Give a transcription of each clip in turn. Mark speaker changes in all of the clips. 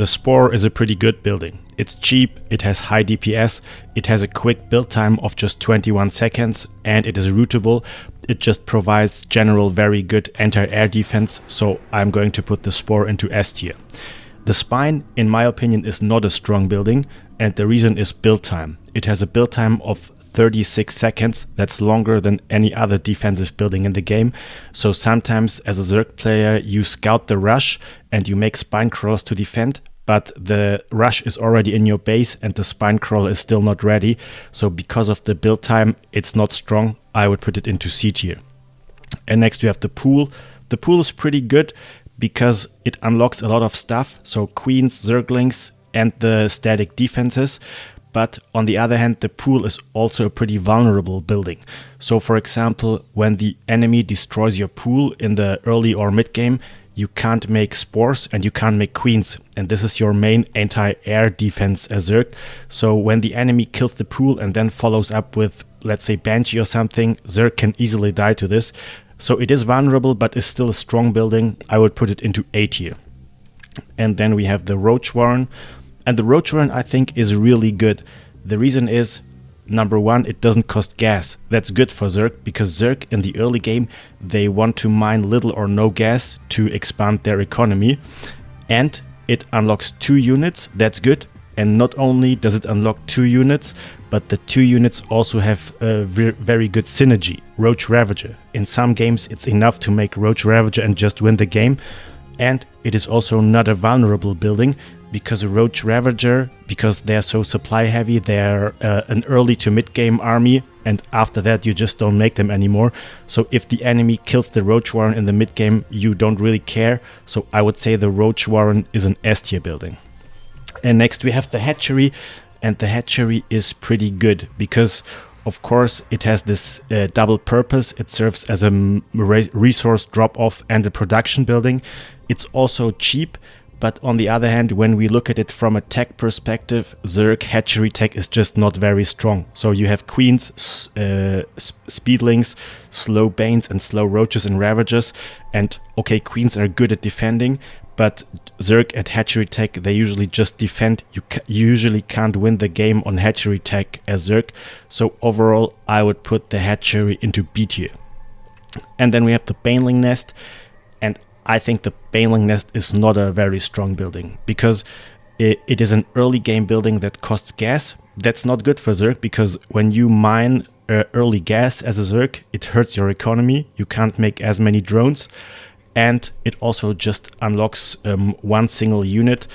Speaker 1: The Spore is a pretty good building. It's cheap, it has high DPS, it has a quick build time of just 21 seconds, and it is rootable. It just provides general very good anti-air defense, so I'm going to put the Spore into S tier. The Spine, in my opinion, is not a strong building, and the reason is build time. It has a build time of 36 seconds, that's longer than any other defensive building in the game. So sometimes as a Zerg player you scout the rush and you make spine crawls to defend, but the rush is already in your base and the spine crawler is still not ready. So because of the build time, it's not strong. I would put it into C tier. And next we have the pool. The pool is pretty good because it unlocks a lot of stuff. So queens, zerglings, and the static defenses. But on the other hand, the pool is also a pretty vulnerable building. So for example, when the enemy destroys your pool in the early or mid game, you can't make spores and you can't make queens. And this is your main anti-air defense as Zerg. So when the enemy kills the pool and then follows up with, let's say, Banshee or something, Zerg can easily die to this. So it is vulnerable, but is still a strong building. I would put it into A tier. And then we have the Roach Warren. And the Roach Warren, I think, is really good. The reason is, number one, it doesn't cost gas. That's good for Zerg, because Zerg in the early game, they want to mine little or no gas to expand their economy. And it unlocks 2 units, that's good. And not only does it unlock 2 units, but the 2 units also have a very good synergy. Roach Ravager. In some games, it's enough to make Roach Ravager and just win the game. And it is also not a vulnerable building, because a Roach Ravager, because they're so supply heavy, they're an early to mid game army, and after that you just don't make them anymore. So if the enemy kills the Roach Warren in the mid game, you don't really care. So I would say the Roach Warren is an S tier building. And next we have the Hatchery, and the Hatchery is pretty good because of course it has this double purpose. It serves as a resource drop off and a production building. It's also cheap. But on the other hand, when we look at it from a tech perspective, Zerg Hatchery tech is just not very strong. So you have queens, speedlings, slow banes and slow roaches and ravagers. And okay, queens are good at defending, but Zerg at Hatchery tech, they usually just defend. You usually can't win the game on Hatchery tech as Zerg. So overall, I would put the Hatchery into B tier. And then we have the Baneling Nest. And I think the Baneling Nest is not a very strong building because it is an early game building that costs gas. That's not good for Zerg because when you mine early gas as a Zerg, it hurts your economy. You can't make as many drones. And it also just unlocks 1 single unit.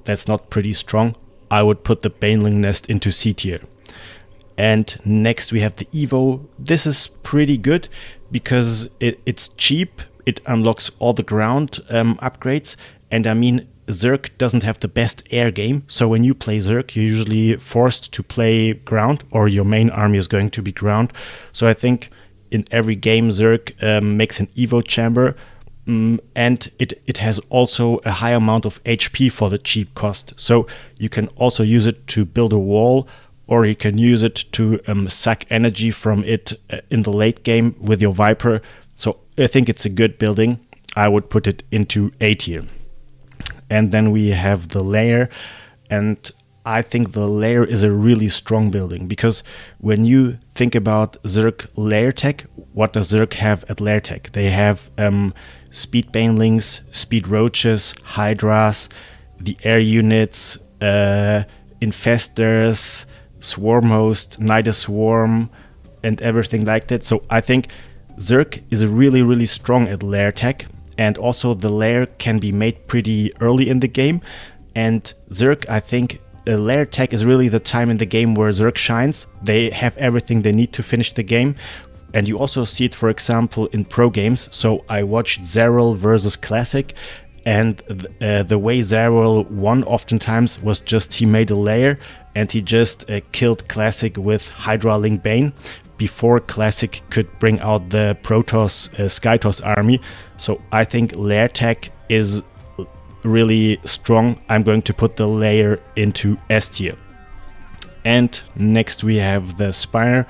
Speaker 1: That's not pretty strong. I would put the Baneling Nest into C tier. And next we have the Evo. This is pretty good because it's cheap. It unlocks all the ground upgrades. And I mean, Zerg doesn't have the best air game. So when you play Zerg, you're usually forced to play ground, or your main army is going to be ground. So I think in every game, Zerg makes an Evo chamber. And it has also a high amount of HP for the cheap cost. So you can also use it to build a wall, or you can use it to suck energy from it in the late game with your Viper. So I think it's a good building. I would put it into A tier. And then we have the Lair. And I think the Lair is a really strong building because when you think about Zerg Lair tech, what does Zerg have at Lair tech? They have speed banelings, speed roaches, hydras, the air units, infestors, swarm host, Nida swarm, and everything like that. So I think Zerg is really, really strong at Lair tech, and also the Lair can be made pretty early in the game. And Zerg, I think, Lair tech is really the time in the game where Zerg shines. They have everything they need to finish the game. And you also see it, for example, in pro games. So I watched Zeril versus Classic, and the way Zeril won oftentimes was just he made a Lair and he just killed Classic with Hydra Link Bane before Classic could bring out the Protoss Skytoss army. So I think Lair tech is really strong. I'm going to put the Lair into S tier. And next we have the Spire.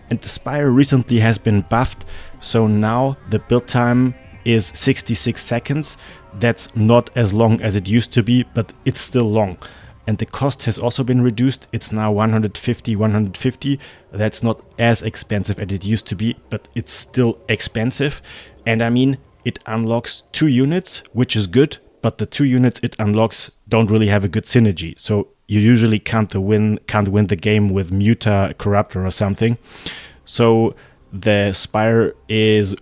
Speaker 1: And the Spire recently has been buffed, so now the build time is 66 seconds. that's not as long as it used to be, but it's still long. And the cost has also been reduced. It's now 150. That's not as expensive as it used to be, but it's still expensive. And I mean, it unlocks 2 units, which is good, but the 2 units it unlocks don't really have a good synergy. So you usually can't win the game with Muta, Corruptor or something. So the Spire is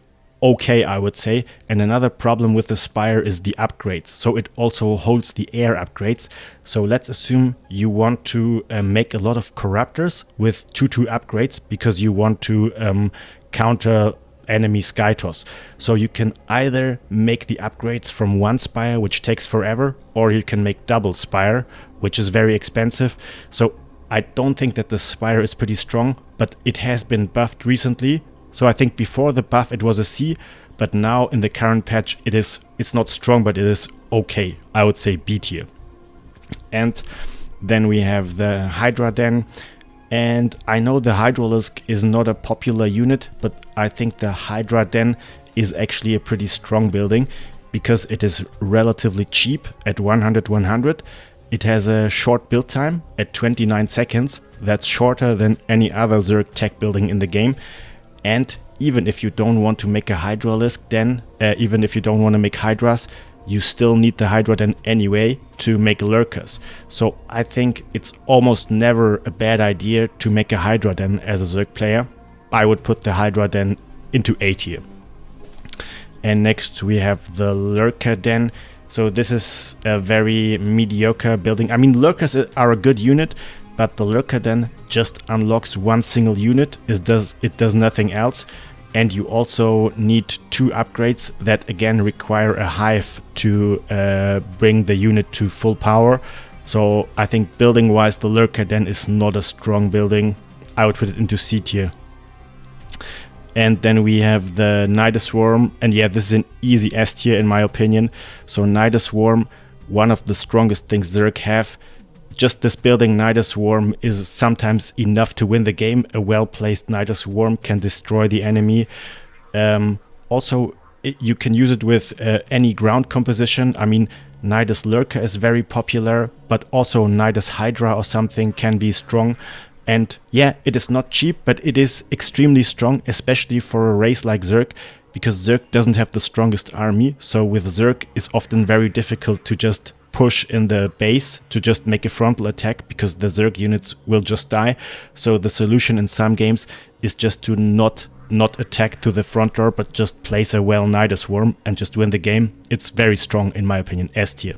Speaker 1: okay, I would say. And another problem with the Spire is the upgrades. So it also holds the air upgrades. So let's assume you want to make a lot of Corruptors with 2/2 upgrades because you want to counter enemy sky toss. So you can either make the upgrades from 1 Spire, which takes forever, or you can make double Spire, which is very expensive. So I don't think that the Spire is pretty strong, but it has been buffed recently. So I think before the buff it was a C, but now in the current patch it's not strong, but it is okay. I would say B tier. And then we have the Hydra Den. And I know the Hydralisk is not a popular unit, but I think the Hydra Den is actually a pretty strong building because it is relatively cheap at 100. It has a short build time at 29 seconds. That's shorter than any other Zerg tech building in the game. And even if you don't want to make a Hydralisk Den, even if you don't want to make Hydras, you still need the Hydra Den anyway to make Lurkers. So I think it's almost never a bad idea to make a Hydra Den as a Zerg player. I would put the Hydra Den into A tier. And next we have the Lurker Den. So this is a very mediocre building. I mean, Lurkers are a good unit, but the Lurker Den just unlocks 1 single unit. It does nothing else. And you also need 2 upgrades that again require a Hive to bring the unit to full power. So I think building wise the Lurker Den is not a strong building. I would put it into C tier. And then we have the Nidus Swarm, and yeah, this is an easy S tier in my opinion. So Nidus Swarm, one of the strongest things Zerg have. Just this building Nidus Swarm is sometimes enough to win the game. A well-placed Nidus Swarm can destroy the enemy. Also, you can use it with any ground composition. I mean, Nidus Lurker is very popular, but also Nidus Hydra or something can be strong. And yeah, it is not cheap, but it is extremely strong, especially for a race like Zerg, because Zerg doesn't have the strongest army. So with Zerg, it's often very difficult to just push in the base to just make a frontal attack because the Zerg units will just die. So the solution in some games is just to not attack to the front door, but just place a well Nidus Swarm and just win the game. It's very strong in my opinion, S tier.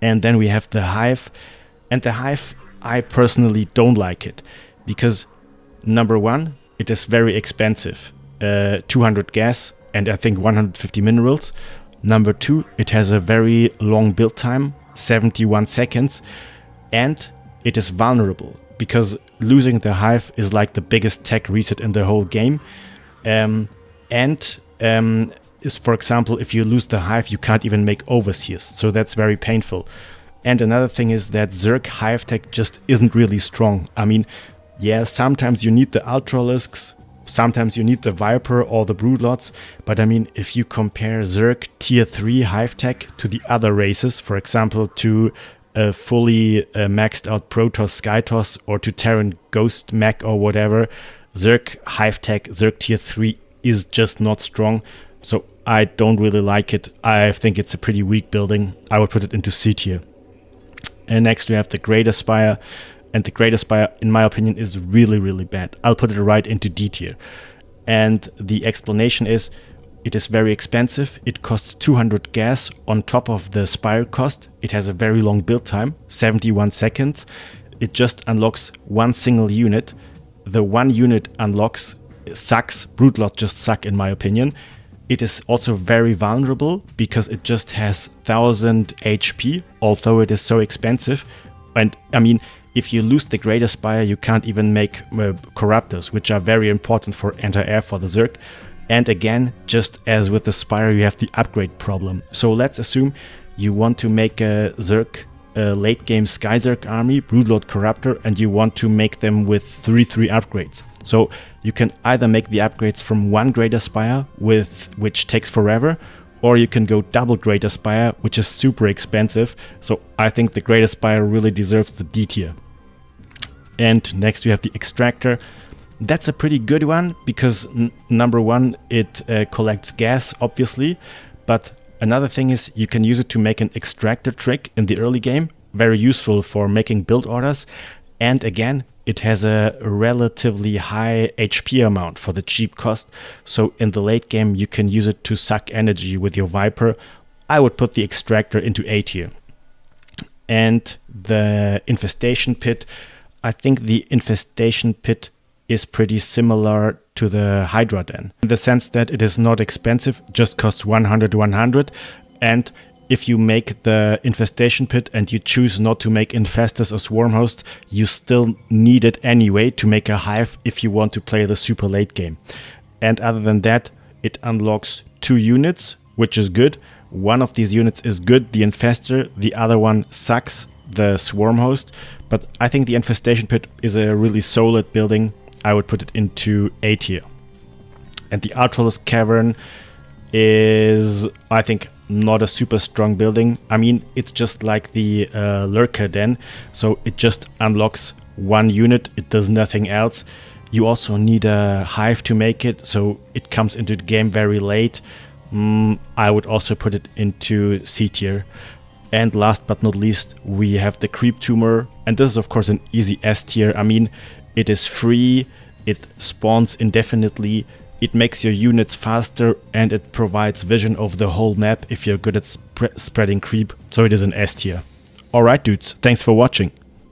Speaker 1: And then we have the Hive. And the Hive, I personally don't like it because number 1, it is very expensive. 200 gas and I think 150 minerals. Number 2, it has a very long build time, 71 seconds, and it is vulnerable because losing the Hive is like the biggest tech reset in the whole game. For example, if you lose the Hive, you can't even make Overseers, so that's very painful. And another thing is that Zerg Hive tech just isn't really strong. I mean, yeah, sometimes you need the Ultralisks, sometimes you need the Viper or the Broodlords, but I mean, if you compare Zerg tier 3 Hive tech to the other races, for example, to a fully maxed out Protoss Skytoss or to Terran Ghost Mech or whatever, Zerg Hive tech, Zerg tier 3 is just not strong. So I don't really like it. I think it's a pretty weak building. I would put it into C tier. And next we have the Greater Spire. And the Greater Spire, in my opinion, is really, really bad. I'll put it right into D tier. And the explanation is, it is very expensive. It costs 200 gas on top of the Spire cost. It has a very long build time, 71 seconds. It just unlocks 1 single unit. The 1 unit unlocks sucks. Broodlords just suck, in my opinion. It is also very vulnerable because it just has 1000 HP, although it is so expensive. And I mean, if you lose the Greater Spire, you can't even make Corruptors, which are very important for anti-air for the Zerg. And again, just as with the Spire, you have the upgrade problem. So let's assume you want to make a Zerg late game Sky Zerg army, Broodlord Corruptor, and you want to make them with 3/3 upgrades. So you can either make the upgrades from 1 Greater Spire, which takes forever, or you can go double Greater Spire, which is super expensive. So I think the Greater Spire really deserves the D tier. And next we have the Extractor. That's a pretty good one because number one, it collects gas, obviously. But another thing is you can use it to make an extractor trick in the early game. Very useful for making build orders. And again, it has a relatively high HP amount for the cheap cost. So in the late game, you can use it to suck energy with your Viper. I would put the Extractor into A tier. And the Infestation Pit. I think the Infestation Pit is pretty similar to the Hydra Den, in the sense that it is not expensive, just costs 100, and if you make the Infestation Pit and you choose not to make Infestors or Swarmhost, you still need it anyway to make a Hive if you want to play the super late game. And other than that, it unlocks 2 units, which is good. One of these units is good, the Infestor, the other one sucks, the Swarmhost. But I think the Infestation Pit is a really solid building. I would put it into A tier. And the Artrolus Cavern is, I think, not a super strong building. I mean, it's just like the Lurker Den, so it just unlocks 1 unit, it does nothing else. You also need a Hive to make it, so it comes into the game very late. I would also put it into C tier. And last but not least, we have the Creep Tumor, and this is of course an easy S tier. I mean, it is free, it spawns indefinitely, it makes your units faster, and it provides vision over the whole map if you're good at spreading creep, so it is an S tier. Alright dudes, thanks for watching.